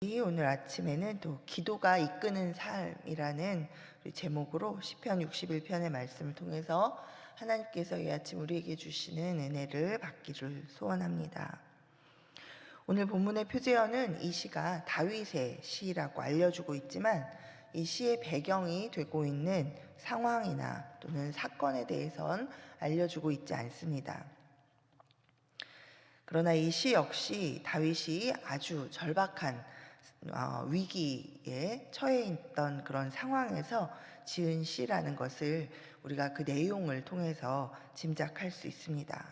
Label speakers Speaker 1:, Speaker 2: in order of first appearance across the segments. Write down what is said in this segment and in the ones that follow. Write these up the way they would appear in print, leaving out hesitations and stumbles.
Speaker 1: 오늘 아침에는 또 기도가 이끄는 삶이라는 제목으로 시편 61편의 말씀을 통해서 하나님께서 이 아침 우리에게 주시는 은혜를 받기를 소원합니다. 오늘 본문의 표제어는 이 시가 다윗의 시라고 알려주고 있지만 이 시의 배경이 되고 있는 상황이나 또는 사건에 대해선 알려주고 있지 않습니다. 그러나 이 시 역시 다윗이 아주 절박한 위기에 처해 있던 그런 상황에서 지은 시라는 것을 우리가 그 내용을 통해서 짐작할 수 있습니다.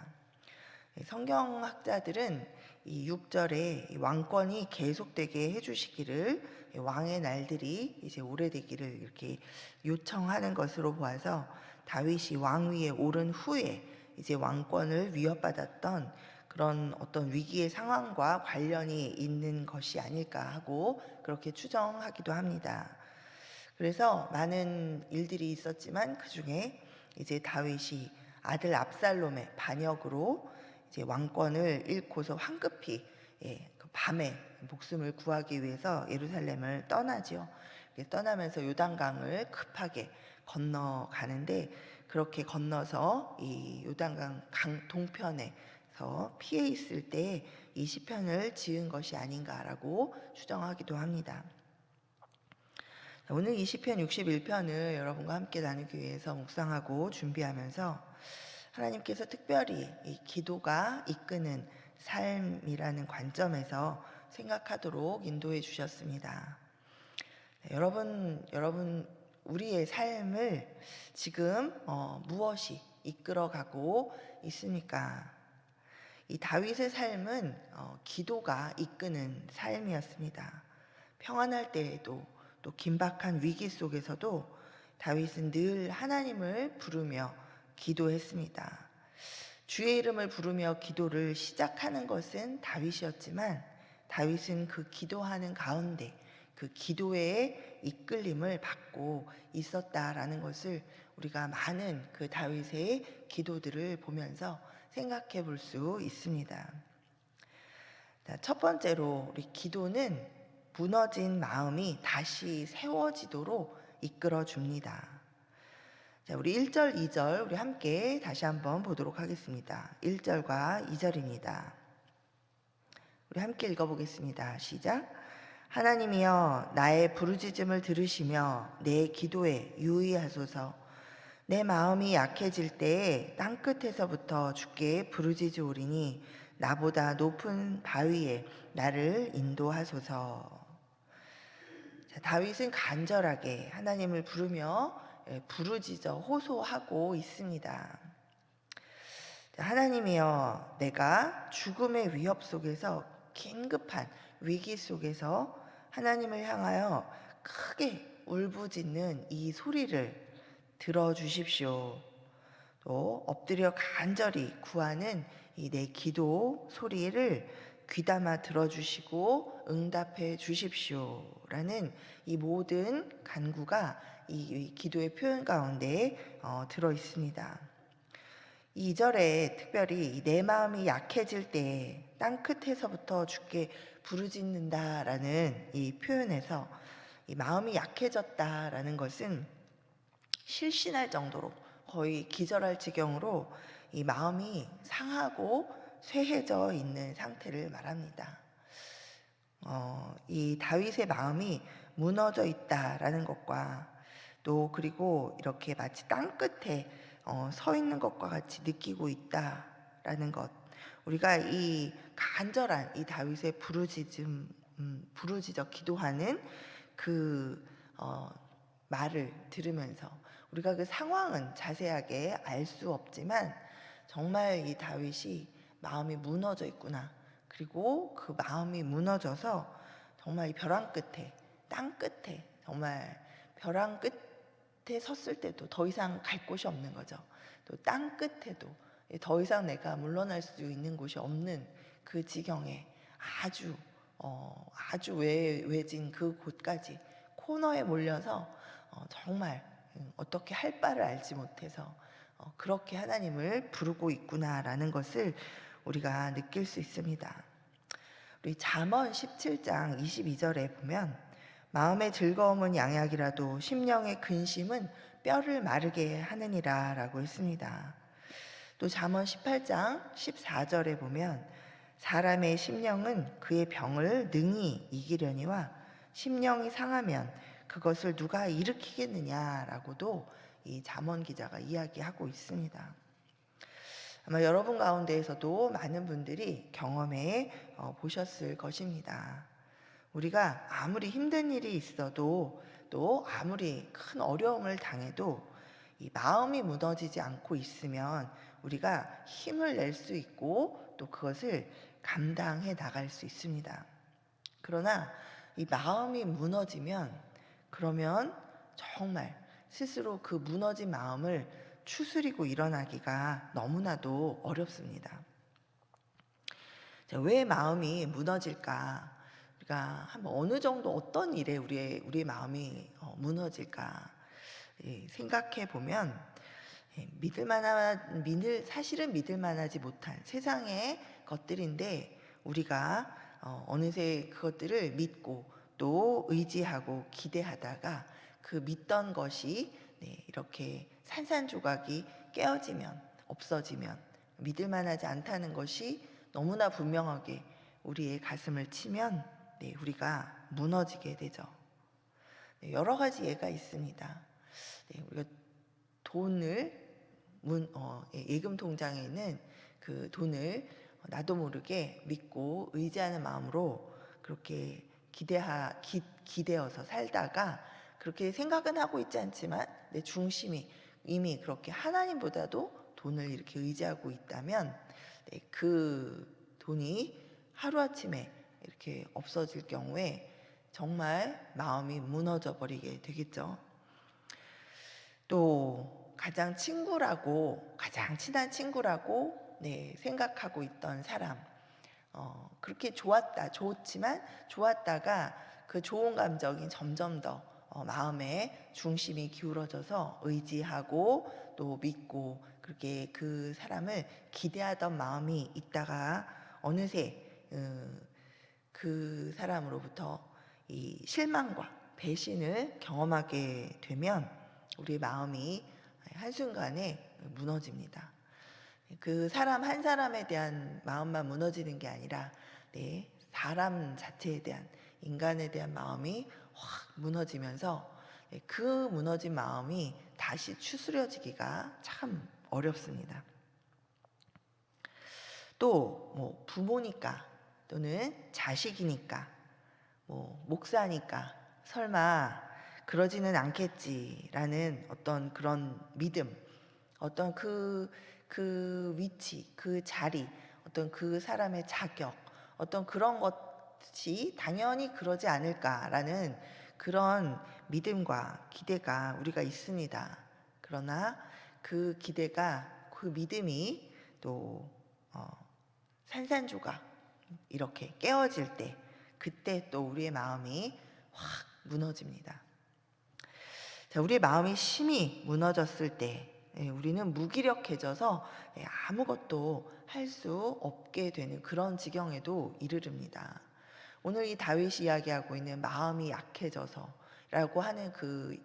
Speaker 1: 성경학자들은 이 6절에 왕권이 계속되게 해주시기를, 왕의 날들이 이제 오래되기를 이렇게 요청하는 것으로 보아서 다윗이 왕위에 오른 후에 이제 왕권을 위협받았던 그런 어떤 위기의 상황과 관련이 있는 것이 아닐까 하고 그렇게 추정하기도 합니다. 그래서 많은 일들이 있었지만 그 중에 이제 다윗이 아들 압살롬의 반역으로 이제 왕권을 잃고서 황급히 그 밤에 목숨을 구하기 위해서 예루살렘을 떠나지요. 떠나면서 요단강을 급하게 건너가는데, 그렇게 건너서 이 요단강 강 동편에서 피해 있을 때 이 시편을 지은 것이 아닌가라고 추정하기도 합니다. 오늘 이 시편 61편을 여러분과 함께 나누기 위해서 묵상하고 준비하면서 하나님께서 특별히 이 기도가 이끄는 삶이라는 관점에서 생각하도록 인도해 주셨습니다. 여러분 우리의 삶을 지금 무엇이 이끌어가고 있습니까? 이 다윗의 삶은 기도가 이끄는 삶이었습니다. 평안할 때에도 또 긴박한 위기 속에서도 다윗은 늘 하나님을 부르며 기도했습니다. 주의 이름을 부르며 기도를 시작하는 것은 다윗이었지만 다윗은 그 기도하는 가운데 그 기도의 이끌림을 받고 있었다라는 것을 우리가 많은 그 다윗의 기도들을 보면서 생각해 볼 수 있습니다. 첫 번째로 우리 기도는 무너진 마음이 다시 세워지도록 이끌어 줍니다. 우리 1절, 2절 우리 함께 다시 한번 보도록 하겠습니다. 1절과 2절입니다. 우리 함께 읽어보겠습니다. 시작. 하나님이여 나의 부르짖음을 들으시며 내 기도에 유의하소서. 내 마음이 약해질 때에 땅끝에서부터 주께 부르짖으오리니 나보다 높은 바위에 나를 인도하소서. 다윗은 간절하게 하나님을 부르며 부르짖어 호소하고 있습니다. 하나님이여, 내가 죽음의 위협 속에서 긴급한 위기 속에서 하나님을 향하여 크게 울부짖는 이 소리를 들어주십시오. 또 엎드려 간절히 구하는 이 내 기도 소리를 귀담아 들어주시고 응답해 주십시오 라는 이 모든 간구가 이 기도의 표현 가운데 들어 있습니다. 2절에 특별히 내 마음이 약해질 때 땅끝에서부터 주께 부르짖는다라는 이 표현에서 이 마음이 약해졌다라는 것은 실신할 정도로 거의 기절할 지경으로 이 마음이 상하고 쇠해져 있는 상태를 말합니다. 이 다윗의 마음이 무너져 있다라는 것과 또 그리고 이렇게 마치 땅끝에 서 있는 것과 같이 느끼고 있다라는 것, 우리가 이 간절한 이 다윗의 부르짖어 기도하는 그 말을 들으면서 우리가 그 상황은 자세하게 알 수 없지만 정말 이 다윗이 마음이 무너져 있구나, 그리고 그 마음이 무너져서 정말 이 벼랑 끝에, 땅 끝에, 정말 벼랑 끝에 섰을 때도 더 이상 갈 곳이 없는 거죠. 또 땅 끝에도 더 이상 내가 물러날 수 있는 곳이 없는 그 지경에 아주 외진 그 곳까지 코너에 몰려서 정말 어떻게 할 바를 알지 못해서 그렇게 하나님을 부르고 있구나라는 것을 우리가 느낄 수 있습니다. 우리 잠언 17장 22절에 보면 마음의 즐거움은 양약이라도 심령의 근심은 뼈를 마르게 하느니라 라고 했습니다. 또 잠언 18장 14절에 보면 사람의 심령은 그의 병을 능히 이기려니와 심령이 상하면 그것을 누가 일으키겠느냐라고도 이 잠언 기자가 이야기하고 있습니다. 아마 여러분 가운데에서도 많은 분들이 경험해 보셨을 것입니다. 우리가 아무리 힘든 일이 있어도 또 아무리 큰 어려움을 당해도 이 마음이 무너지지 않고 있으면 우리가 힘을 낼 수 있고 또 그것을 감당해 나갈 수 있습니다. 그러나 이 마음이 무너지면 그러면 정말 스스로 그 무너진 마음을 추스리고 일어나기가 너무나도 어렵습니다. 자, 왜 마음이 무너질까? 우리가 한번 어느 정도 어떤 일에 우리의 마음이 무너질까 생각해 보면 사실은 믿을 만하지 못한 세상의 것들인데 우리가 어느새 그것들을 믿고 또 의지하고 기대하다가 그 믿던 것이 이렇게 산산조각이 깨어지면 없어지면 믿을 만하지 않다는 것이 너무나 분명하게 우리의 가슴을 치면 우리가 무너지게 되죠. 여러 가지 예가 있습니다. 우리가 돈을 예금 통장에 있는 그 돈을 나도 모르게 믿고 의지하는 마음으로 그렇게 기대어서 살다가 그렇게 생각은 하고 있지 않지만 내 중심이 이미 그렇게 하나님보다도 돈을 이렇게 의지하고 있다면 그 돈이 하루아침에 이렇게 없어질 경우에 정말 마음이 무너져 버리게 되겠죠. 또 가장 친한 친구라고 생각하고 있던 사람, 그렇게 좋지만 좋았다가 그 좋은 감정이 점점 더 마음에 중심이 기울어져서 의지하고 또 믿고 그렇게 그 사람을 기대하던 마음이 있다가 어느새 그 사람으로부터 이 실망과 배신을 경험하게 되면 우리의 마음이 한순간에 무너집니다. 그 사람 한 사람에 대한 마음만 무너지는 게 아니라 사람 자체에 대한 인간에 대한 마음이 확 무너지면서 그 무너진 마음이 다시 추스려지기가 참 어렵습니다. 또 뭐 부모니까 또는 자식이니까 목사니까 설마 그러지는 않겠지라는 어떤 그런 믿음, 어떤 그 위치, 그 자리, 어떤 그 사람의 자격, 어떤 그런 것이 당연히 그러지 않을까라는 그런 믿음과 기대가 우리가 있습니다. 그러나 그 기대가, 그 믿음이 또 산산조각 이렇게 깨어질 때, 그때 또 우리의 마음이 확 무너집니다. 자, 우리의 마음이 심히 무너졌을 때 우리는 무기력해져서 아무것도 할 수 없게 되는 그런 지경에도 이르릅니다. 오늘 이 다윗이 이야기하고 있는 마음이 약해져서 라고 하는 그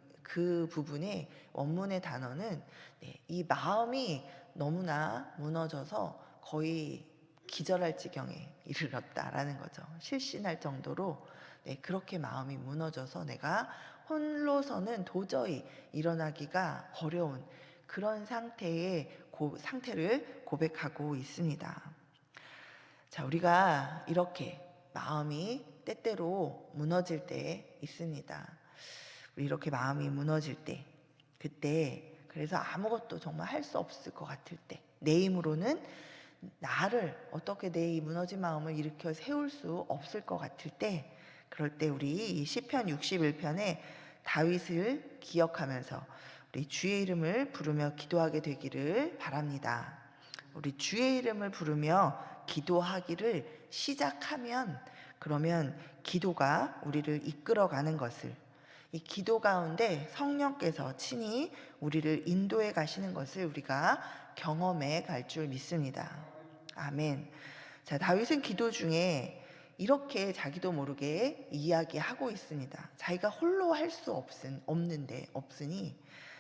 Speaker 1: 부분의 원문의 단어는 이 마음이 너무나 무너져서 거의 기절할 지경에 이르렀다라는 거죠. 실신할 정도로 그렇게 마음이 무너져서 내가 홀로서는 도저히 일어나기가 어려운 그런 상태를 고백하고 있습니다. 자, 우리가 이렇게 마음이 때때로 무너질 때 있습니다. 우리 이렇게 마음이 무너질 때, 그때 그래서 아무것도 정말 할 수 없을 것 같을 때, 내 힘으로는 나를 어떻게 내 이 무너진 마음을 일으켜 세울 수 없을 것 같을 때, 그럴 때 우리 이 시편 61편에 다윗을 기억하면서 우리 주의 이름을 부르며 기도하게 되기를 바랍니다. 우리 주의 이름을 부르며 기도하기를 시작하면 그러면 기도가 우리를 이끌어가는 것을, 이 기도 가운데 성령께서 친히 우리를 인도해 가시는 것을 우리가 경험해 갈 줄 믿습니다. 아멘. 자, 다윗은 기도 중에 이렇게 자기도 모르게 이야기하고 있습니다. 자기가 홀로 할 수 없으니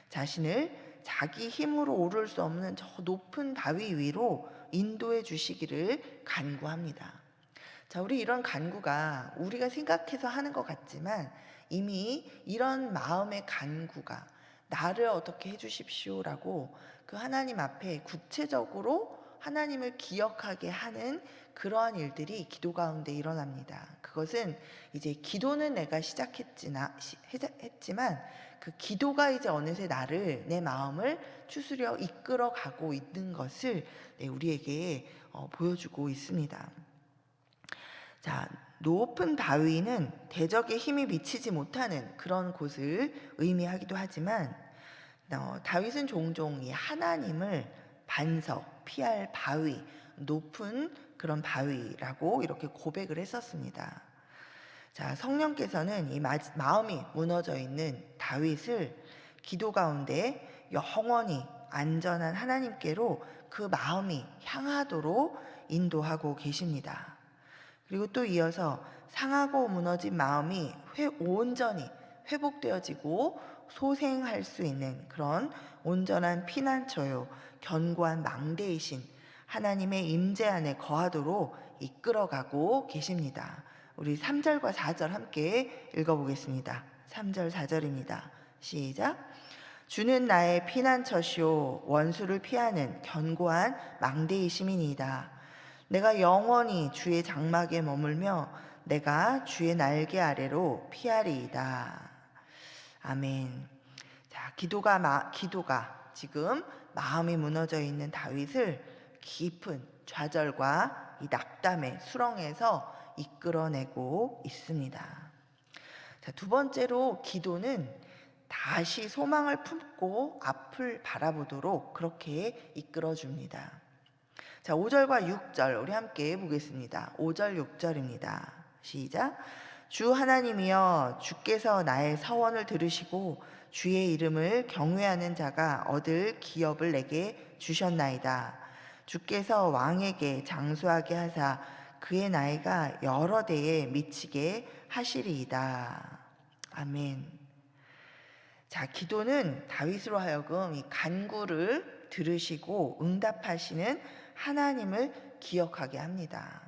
Speaker 1: 자신을 자기 힘으로 오를 수 없는 저 높은 바위 위로 인도해 주시기를 간구합니다. 자, 우리 이런 간구가 우리가 생각해서 하는 것 같지만 이미 이런 마음의 간구가 나를 어떻게 해주십시오라고 그 하나님 앞에 구체적으로 하나님을 기억하게 하는 그러한 일들이 기도 가운데 일어납니다. 그것은 이제 기도는 내가 했지만 그 기도가 이제 어느새 내 마음을 추스려 이끌어 가고 있는 것을 우리에게 보여주고 있습니다. 자, 높은 바위는 대적의 힘이 미치지 못하는 그런 곳을 의미하기도 하지만 다윗은 종종 이 하나님을 반석, 피할 바위, 높은 그런 바위라고 이렇게 고백을 했었습니다. 자, 성령께서는 이 마음이 무너져 있는 다윗을 기도 가운데 영원히 안전한 하나님께로 그 마음이 향하도록 인도하고 계십니다. 그리고 또 이어서 상하고 무너진 마음이 온전히 회복되어지고 소생할 수 있는 그런 온전한 피난처요 견고한 망대이신 하나님의 임재 안에 거하도록 이끌어가고 계십니다. 우리 3절과 4절 함께 읽어보겠습니다. 3절 4절입니다. 시작. 주는 나의 피난처시오 원수를 피하는 견고한 망대이심이니이다. 내가 영원히 주의 장막에 머물며 내가 주의 날개 아래로 피하리이다. 아멘. 자, 기도가 지금 마음이 무너져 있는 다윗을 깊은 좌절과 이 낙담의 수렁에서 이끌어내고 있습니다. 자, 두 번째로 기도는 다시 소망을 품고 앞을 바라보도록 그렇게 이끌어줍니다. 자, 5절과 6절 우리 함께 보겠습니다. 5절 6절입니다. 시작. 주 하나님이여 주께서 나의 서원을 들으시고 주의 이름을 경외하는 자가 얻을 기업을 내게 주셨나이다. 주께서 왕에게 장수하게 하사 그의 나이가 여러 대에 미치게 하시리이다. 아멘. 자, 기도는 다윗으로 하여금 이 간구를 들으시고 응답하시는 하나님을 기억하게 합니다.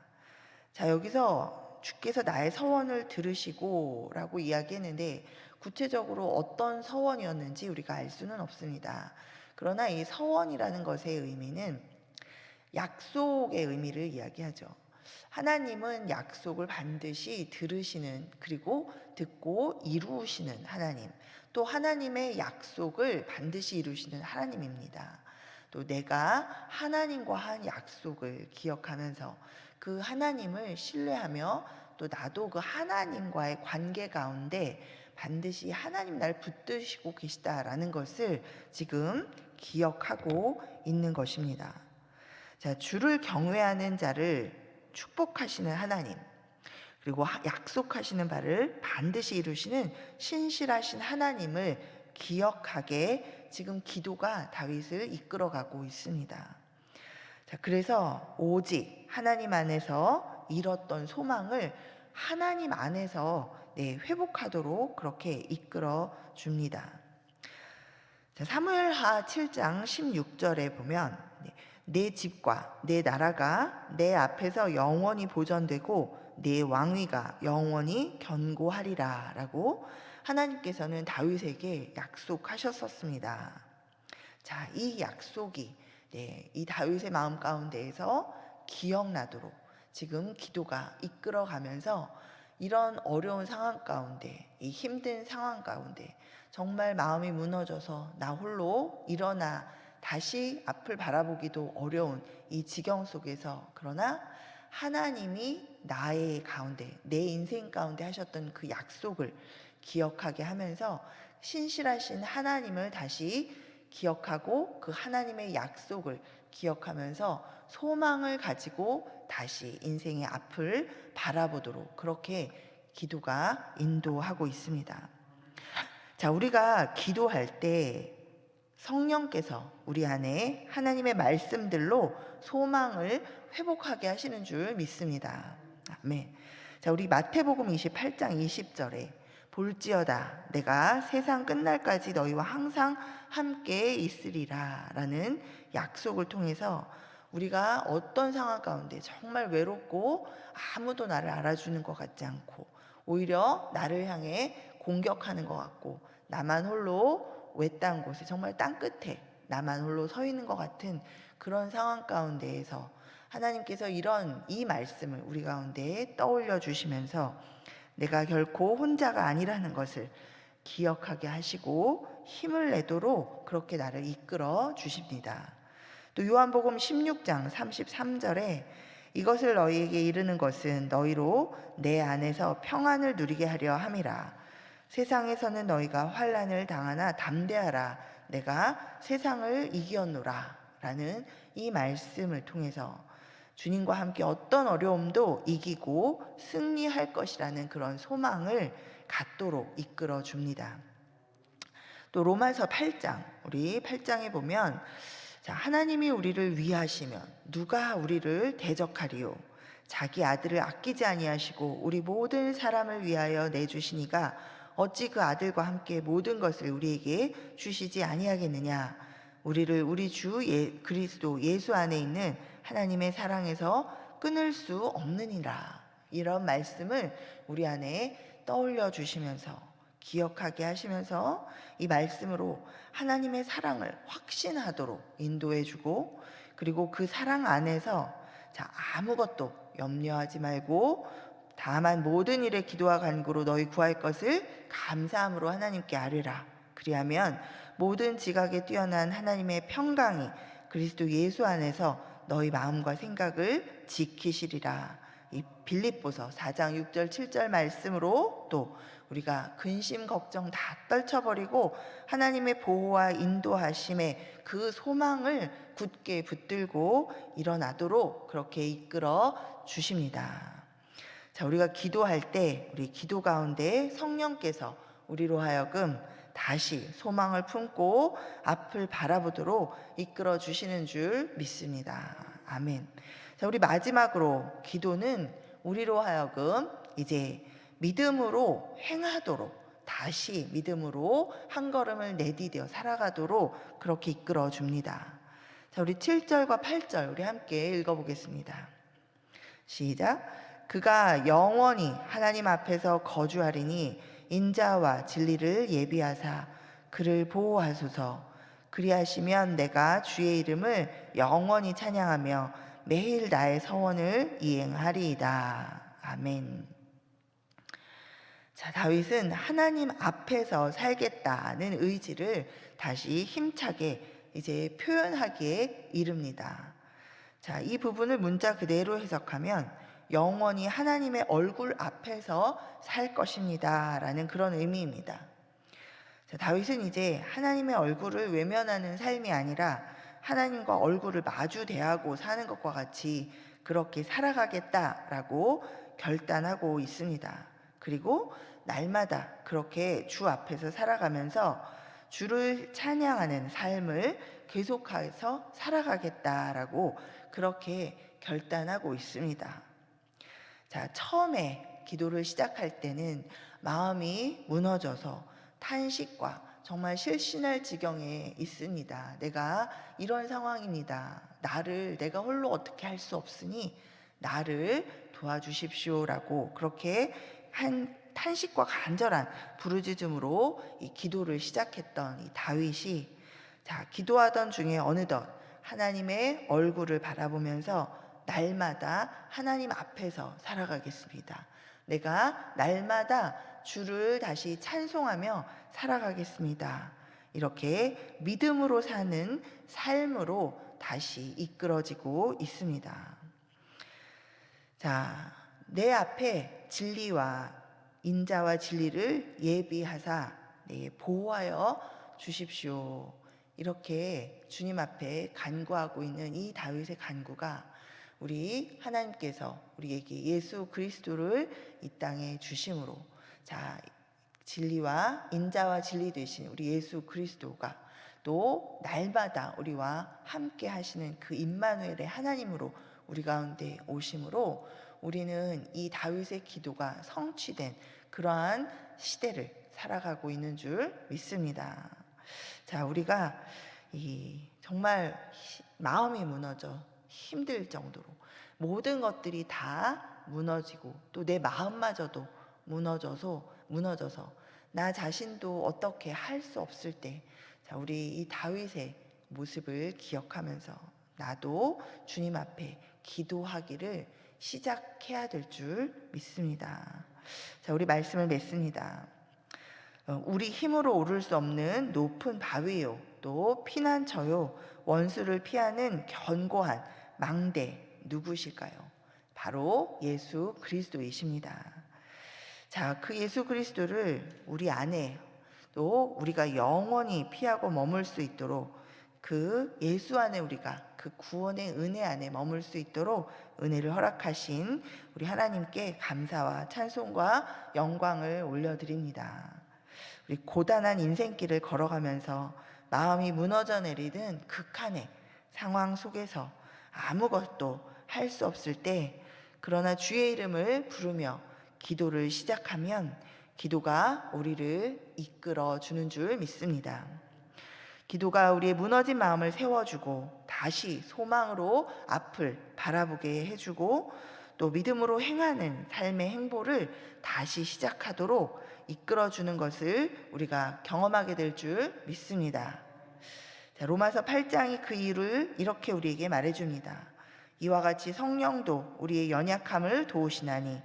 Speaker 1: 자, 여기서 주께서 나의 서원을 들으시고 라고 이야기했는데 구체적으로 어떤 서원이었는지 우리가 알 수는 없습니다. 그러나 이 서원이라는 것의 의미는 약속의 의미를 이야기하죠. 하나님은 약속을 반드시 들으시는, 그리고 듣고 이루시는 하나님, 또 하나님의 약속을 반드시 이루시는 하나님입니다. 또 내가 하나님과 한 약속을 기억하면서 그 하나님을 신뢰하며 또 나도 그 하나님과의 관계 가운데 반드시 하나님 날 붙드시고 계시다라는 것을 지금 기억하고 있는 것입니다. 자, 주를 경외하는 자를 축복하시는 하나님, 그리고 약속하시는 바를 반드시 이루시는 신실하신 하나님을 기억하게 지금 기도가 다윗을 이끌어가고 있습니다. 자, 그래서 오직 하나님 안에서 잃었던 소망을 하나님 안에서 회복하도록 그렇게 이끌어 줍니다. 자, 사무엘하 7장 16절에 보면 내 집과 내 나라가 내 앞에서 영원히 보존되고 내 왕위가 영원히 견고하리라 라고 하나님께서는 다윗에게 약속하셨었습니다. 자, 이 약속이 이 다윗의 마음 가운데에서 기억나도록 지금 기도가 이끌어가면서 이런 어려운 상황 가운데, 이 힘든 상황 가운데 정말 마음이 무너져서 나 홀로 일어나 다시 앞을 바라보기도 어려운 이 지경 속에서, 그러나 하나님이 나의 가운데, 내 인생 가운데 하셨던 그 약속을 기억하게 하면서 신실하신 하나님을 다시 기억하고 그 하나님의 약속을 기억하면서 소망을 가지고 다시 인생의 앞을 바라보도록 그렇게 기도가 인도하고 있습니다. 자, 우리가 기도할 때 성령께서 우리 안에 하나님의 말씀들로 소망을 회복하게 하시는 줄 믿습니다. 아멘. 자, 우리 마태복음 28장 20절에 볼지어다 내가 세상 끝날까지 너희와 항상 함께 있으리라 라는 약속을 통해서 우리가 어떤 상황 가운데 정말 외롭고 아무도 나를 알아주는 것 같지 않고 오히려 나를 향해 공격하는 것 같고 나만 홀로 외딴 곳에 정말 땅 끝에 나만 홀로 서 있는 것 같은 그런 상황 가운데에서 하나님께서 이 말씀을 우리 가운데 떠올려 주시면서 내가 결코 혼자가 아니라는 것을 기억하게 하시고 힘을 내도록 그렇게 나를 이끌어 주십니다. 또 요한복음 16장 33절에 이것을 너희에게 이르는 것은 너희로 내 안에서 평안을 누리게 하려 함이라. 세상에서는 너희가 환난을 당하나 담대하라. 내가 세상을 이겼노라. 라는 이 말씀을 통해서 주님과 함께 어떤 어려움도 이기고 승리할 것이라는 그런 소망을 갖도록 이끌어 줍니다. 또 로마서 8장, 우리 8장에 보면 자, 하나님이 우리를 위하시면 누가 우리를 대적하리요? 자기 아들을 아끼지 아니하시고 우리 모든 사람을 위하여 내주시니가 어찌 그 아들과 함께 모든 것을 우리에게 주시지 아니하겠느냐? 우리를 우리 주 그리스도 예수 안에 있는 하나님의 사랑에서 끊을 수 없느니라. 이런 말씀을 우리 안에 떠올려 주시면서 기억하게 하시면서 이 말씀으로 하나님의 사랑을 확신하도록 인도해 주고 그리고 그 사랑 안에서 자, 아무것도 염려하지 말고 다만 모든 일에 기도와 간구로 너희 구할 것을 감사함으로 하나님께 아뢰라. 그리하면 모든 지각에 뛰어난 하나님의 평강이 그리스도 예수 안에서 너희 마음과 생각을 지키시리라. 이 빌립보서 4장 6절 7절 말씀으로 또 우리가 근심 걱정 다 떨쳐버리고 하나님의 보호와 인도하심에 그 소망을 굳게 붙들고 일어나도록 그렇게 이끌어 주십니다. 자, 우리가 기도할 때 우리 기도 가운데 성령께서 우리로 하여금 다시 소망을 품고 앞을 바라보도록 이끌어 주시는 줄 믿습니다. 아멘. 자, 우리 마지막으로 기도는 우리로 하여금 이제 믿음으로 행하도록 다시 믿음으로 한 걸음을 내디뎌 살아가도록 그렇게 이끌어 줍니다. 자, 우리 7절과 8절 우리 함께 읽어보겠습니다. 시작. 그가 영원히 하나님 앞에서 거주하리니 인자와 진리를 예비하사 그를 보호하소서. 그리하시면 내가 주의 이름을 영원히 찬양하며 매일 나의 서원을 이행하리이다. 아멘. 자, 다윗은 하나님 앞에서 살겠다는 의지를 다시 힘차게 이제 표현하기에 이릅니다. 자, 이 부분을 문자 그대로 해석하면 영원히 하나님의 얼굴 앞에서 살 것입니다 라는 그런 의미입니다. 자, 다윗은 이제 하나님의 얼굴을 외면하는 삶이 아니라 하나님과 얼굴을 마주 대하고 사는 것과 같이 그렇게 살아가겠다라고 결단하고 있습니다. 그리고 날마다 그렇게 주 앞에서 살아가면서 주를 찬양하는 삶을 계속해서 살아가겠다라고 그렇게 결단하고 있습니다. 자, 처음에 기도를 시작할 때는 마음이 무너져서 탄식과 정말 실신할 지경에 있습니다. 내가 이런 상황입니다. 내가 홀로 어떻게 할 수 없으니 나를 도와주십시오라고 그렇게 한 탄식과 간절한 부르짖음으로 이 기도를 시작했던 이 다윗이 자, 기도하던 중에 어느덧 하나님의 얼굴을 바라보면서 날마다 하나님 앞에서 살아가겠습니다. 내가 날마다 주를 다시 찬송하며 살아가겠습니다. 이렇게 믿음으로 사는 삶으로 다시 이끌어지고 있습니다. 자, 내 앞에 진리와 인자와 진리를 예비하사 보호하여 주십시오. 이렇게 주님 앞에 간구하고 있는 이 다윗의 간구가 우리 하나님께서 우리에게 예수 그리스도를 이 땅에 주심으로 자, 진리와 인자와 진리 되신 우리 예수 그리스도가 또 날마다 우리와 함께 하시는 그 임마누엘의 하나님으로 우리 가운데 오심으로 우리는 이 다윗의 기도가 성취된 그러한 시대를 살아가고 있는 줄 믿습니다. 자, 우리가 정말 마음이 무너져 힘들 정도로 모든 것들이 다 무너지고 또 내 마음마저도 무너져서 나 자신도 어떻게 할 수 없을 때, 자, 우리 이 다윗의 모습을 기억하면서 나도 주님 앞에 기도하기를 시작해야 될 줄 믿습니다. 자, 우리 말씀을 맺습니다. 우리 힘으로 오를 수 없는 높은 바위요, 또 피난처요, 원수를 피하는 견고한 망대 누구실까요? 바로 예수 그리스도이십니다. 자, 그 예수 그리스도를 우리 안에 또 우리가 영원히 피하고 머물 수 있도록 그 예수 안에 우리가 그 구원의 은혜 안에 머물 수 있도록 은혜를 허락하신 우리 하나님께 감사와 찬송과 영광을 올려드립니다. 우리 고단한 인생길을 걸어가면서 마음이 무너져 내리는 극한의 상황 속에서 아무것도 할 수 없을 때, 그러나 주의 이름을 부르며 기도를 시작하면 기도가 우리를 이끌어 주는 줄 믿습니다. 기도가 우리의 무너진 마음을 세워주고 다시 소망으로 앞을 바라보게 해주고 또 믿음으로 행하는 삶의 행보를 다시 시작하도록 이끌어주는 것을 우리가 경험하게 될 줄 믿습니다. 자, 로마서 8장이 그 이유를 이렇게 우리에게 말해줍니다. 이와 같이 성령도 우리의 연약함을 도우시나니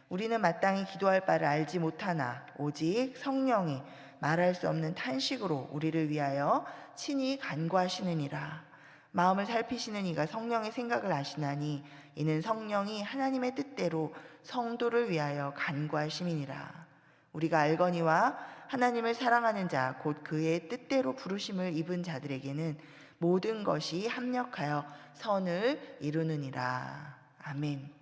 Speaker 1: 우리는 마땅히 기도할 바를 알지 못하나 오직 성령이 말할 수 없는 탄식으로 우리를 위하여 친히 간구하시느니라. 마음을 살피시는 이가 성령의 생각을 아시나니 이는 성령이 하나님의 뜻대로 성도를 위하여 간구하심이니라. 우리가 알거니와 하나님을 사랑하는 자 곧 그의 뜻대로 부르심을 입은 자들에게는 모든 것이 합력하여 선을 이루느니라. 아멘.